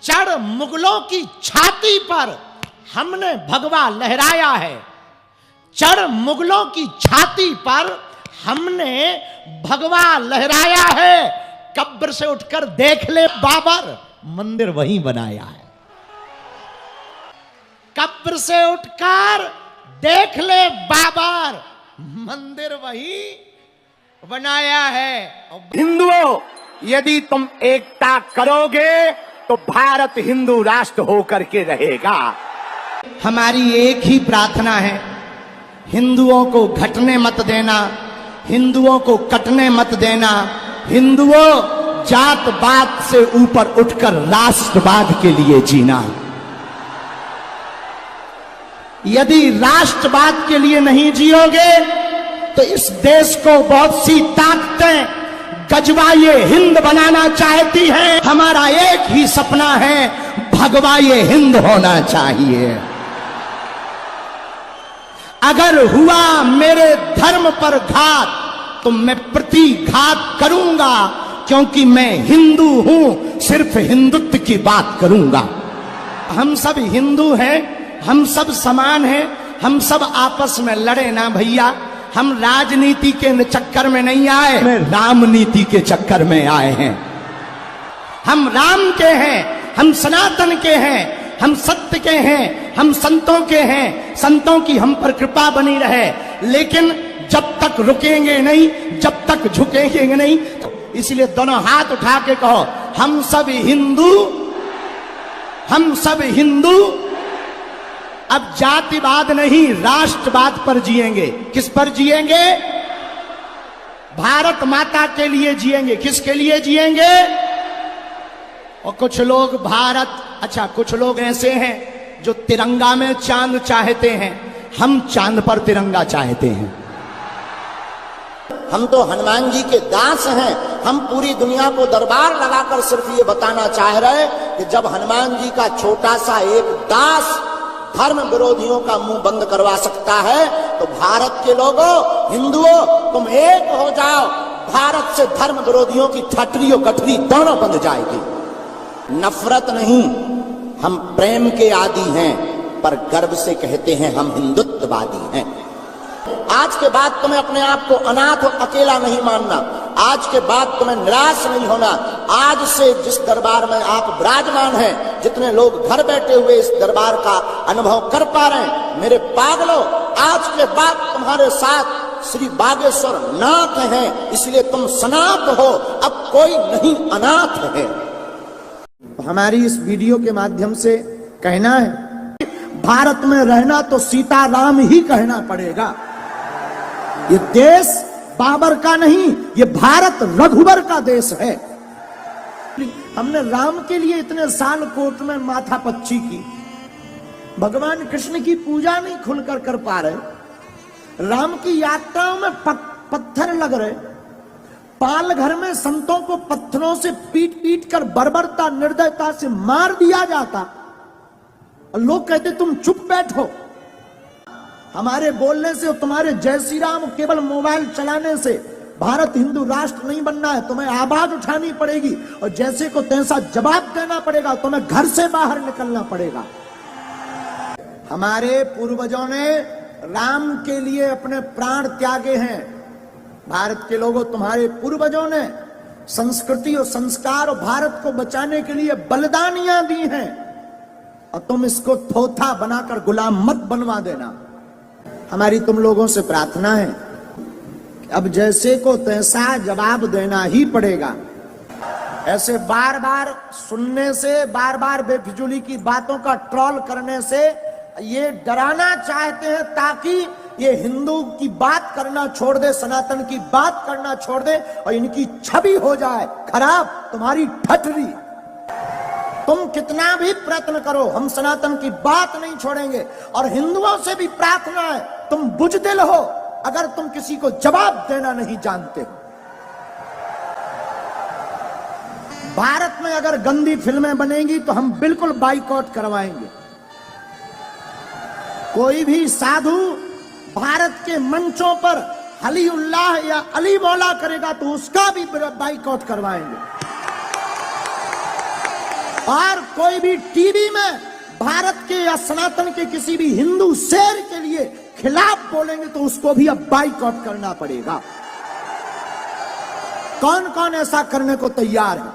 चढ़ मुगलों की छाती पर हमने भगवा लहराया है। चढ़ मुगलों की छाती पर हमने भगवा लहराया है। कब्र से उठकर देख ले बाबर, मंदिर वहीं बनाया है। कब्र से उठकर देख ले बाबर, मंदिर वहीं बनाया है। हिंदुओं, यदि तुम एकता करोगे तो भारत हिंदू राष्ट्र होकर के रहेगा। हमारी एक ही प्रार्थना है, हिंदुओं को घटने मत देना, हिंदुओं को कटने मत देना। हिंदुओं, जात पात से ऊपर उठकर राष्ट्रवाद के लिए जीना। यदि राष्ट्रवाद के लिए नहीं जियोगे तो इस देश को बहुत सी ताकतें गजवा ये हिंद बनाना चाहती हैं। हमारा एक ही सपना है, भगवा ये हिंद होना चाहिए। अगर हुआ मेरे धर्म पर घात तो मैं प्रतिघात करूंगा, क्योंकि मैं हिंदू हूं, सिर्फ हिंदुत्व की बात करूंगा। हम सब हिंदू हैं, हम सब समान हैं, हम सब आपस में लड़े ना भैया। हम राजनीति के चक्कर में नहीं आए, हम रामनीति के चक्कर में आए हैं। हम राम के हैं, हम सनातन के हैं, हम सत्य के हैं, हम संतों के हैं। संतों की हम पर कृपा बनी रहे, लेकिन जब तक रुकेंगे नहीं, जब तक झुकेंगे नहीं। इसलिए दोनों हाथ उठा के कहो, हम सब हिंदू, हम सब हिंदू। अब जातिवाद नहीं, राष्ट्रवाद पर जिएंगे। किस पर जिएंगे? भारत माता के लिए जिएंगे। किसके लिए जिएंगे? और कुछ लोग भारत, अच्छा कुछ लोग ऐसे हैं जो तिरंगा में चांद चाहते हैं। हम चांद पर तिरंगा चाहते हैं। हम तो हनुमान जी के दास हैं। हम पूरी दुनिया को दरबार लगाकर सिर्फ ये बताना चाह रहे कि जब हनुमान जी का छोटा सा एक दास धर्म विरोधियों का मुंह बंद करवा सकता है, तो भारत के लोगों, हिंदुओं, तुम एक हो जाओ। भारत से धर्म विरोधियों की ठटरी और गठरी दोनों बंद जाएगी। नफरत नहीं, हम प्रेम के आदी हैं, पर गर्व से कहते हैं हम हिंदुत्ववादी हैं। आज के बाद तुम्हें अपने आप को अनाथ और अकेला नहीं मानना। आज के बाद तुम्हें निराश नहीं होना। आज से जिस दरबार में आप विराजमान हैं, जितने लोग घर बैठे हुए इस दरबार का अनुभव कर पा रहे हैं, मेरे पागलों, आज के बाद तुम्हारे साथ श्री बागेश्वर नाथ हैं, इसलिए तुम सनाथ हो। अब कोई नहीं अनाथ है। हमारी इस वीडियो के माध्यम से कहना है, भारत में रहना तो सीताराम ही कहना पड़ेगा। ये देश बाबर का नहीं, ये भारत रघुवर का देश है। हमने राम के लिए इतने साल कोर्ट में माथा पच्ची की, भगवान कृष्ण की पूजा नहीं खुलकर कर पा रहे, राम की यात्राओं में पत्थर लग रहे, पाल घर में संतों को पत्थरों से पीट पीट कर बर्बरता निर्दयता से मार दिया जाता, और लोग कहते तुम चुप बैठो। हमारे बोलने से, तुम्हारे जय श्री राम केवल मोबाइल चलाने से भारत हिंदू राष्ट्र नहीं बनना है। तुम्हें आवाज उठानी पड़ेगी और जैसे को तैसा जवाब देना पड़ेगा। तुम्हें घर से बाहर निकलना पड़ेगा। हमारे पूर्वजों ने राम के लिए अपने प्राण त्यागे हैं। भारत के लोगों, तुम्हारे पूर्वजों ने संस्कृति और संस्कार और भारत को बचाने के लिए बलिदानियां दी हैं, और तुम इसको थोथा बनाकर गुलाम मत बनवा देना। हमारी तुम लोगों से प्रार्थना है, अब जैसे को तैसा जवाब देना ही पड़ेगा। ऐसे बार बार सुनने से, बार बार बेफिजूली की बातों का ट्रोल करने से ये डराना चाहते हैं ताकि ये हिंदू की बात करना छोड़ दे, सनातन की बात करना छोड़ दे और इनकी छवि हो जाए खराब, तुम्हारी ठठरी। तुम कितना भी प्रयत्न करो, हम सनातन की बात नहीं छोड़ेंगे। और हिंदुओं से भी प्रार्थना है, तुम बुजदिल हो अगर तुम किसी को जवाब देना नहीं जानते हो। भारत में अगर गंदी फिल्में बनेंगी तो हम बिल्कुल बाइकआउट करवाएंगे। कोई भी साधु भारत के मंचों पर अली उल्लाह या अली मौला करेगा तो उसका भी बाइकआउट करवाएंगे। और कोई भी टीवी में भारत के या सनातन के किसी भी हिंदू शेर के लिए खिलाफ बोलेंगे तो उसको भी अब बाइकआउट करना पड़ेगा। कौन कौन ऐसा करने को तैयार है?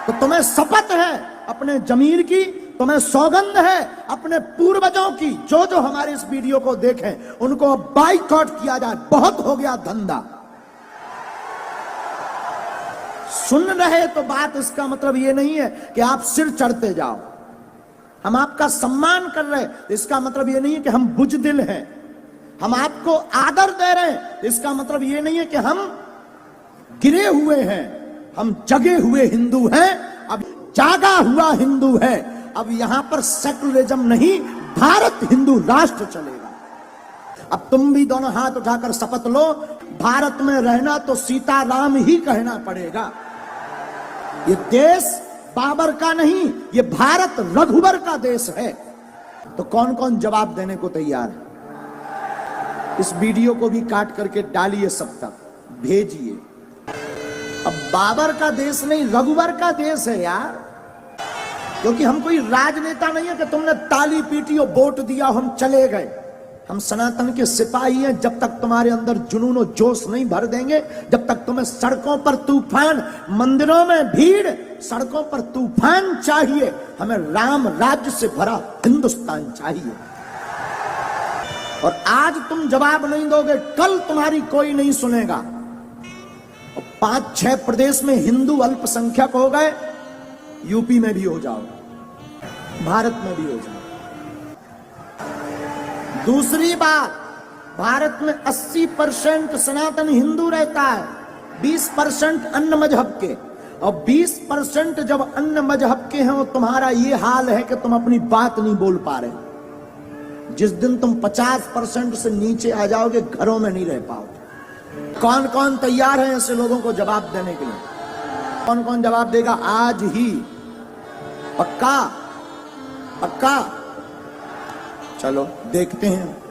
तो तुम्हें शपथ है अपने जमीर की, तुम्हें सौगंध है अपने पूर्वजों की, जो जो हमारे इस वीडियो को देखें उनको बाइकआउट किया जाए। बहुत हो गया धंधा। सुन रहे तो बात इसका मतलब ये नहीं है कि आप सिर चढ़ते जाओ। हम आपका सम्मान कर रहे हैं, इसका मतलब ये नहीं है कि हम बुजदिल हैं। हम आपको आदर दे रहे हैं, इसका मतलब ये नहीं है कि हम गिरे हुए हैं। हम जगे हुए हिंदू हैं, अब जागा हुआ हिंदू है। अब यहां पर सेकुलरिज्म नहीं, भारत हिंदू राष्ट्र चलेगा। अब तुम भी दोनों हाथ उठाकर शपथ लो, भारत में रहना तो सीताराम ही कहना पड़ेगा। ये देश बाबर का नहीं, ये भारत रघुवर का देश है। तो कौन कौन जवाब देने को तैयार है? इस वीडियो को भी काट करके डालिए, सब तक भेजिए। अब बाबर का देश नहीं, रघुवर का देश है यार। क्योंकि हम कोई राजनेता नहीं है कि तुमने ताली पीटी और वोट दिया हम चले गए। हम सनातन के सिपाही हैं। जब तक तुम्हारे अंदर जुनून और जोश नहीं भर देंगे, जब तक तुम्हें सड़कों पर तूफान, मंदिरों में भीड़, सड़कों पर तूफान चाहिए, हमें राम राज्य से भरा हिंदुस्तान चाहिए। और आज तुम जवाब नहीं दोगे, कल तुम्हारी कोई नहीं सुनेगा। और 5-6 प्रदेश में हिंदू अल्पसंख्यक हो गए, यूपी में भी हो जाओ, भारत में भी हो जाओ। दूसरी बात, भारत में 80% सनातन हिंदू रहता है, 20% अन्य मजहब के। और 20% जब अन्य मजहब के हैं, वो तुम्हारा ये हाल है कि तुम अपनी बात नहीं बोल पा रहे। जिस दिन तुम 50% से नीचे आ जाओगे, घरों में नहीं रह पाओगे। कौन कौन तैयार है ऐसे लोगों को जवाब देने के लिए? कौन कौन जवाब देगा आज ही? पक्का? पक्का? चलो देखते हैं।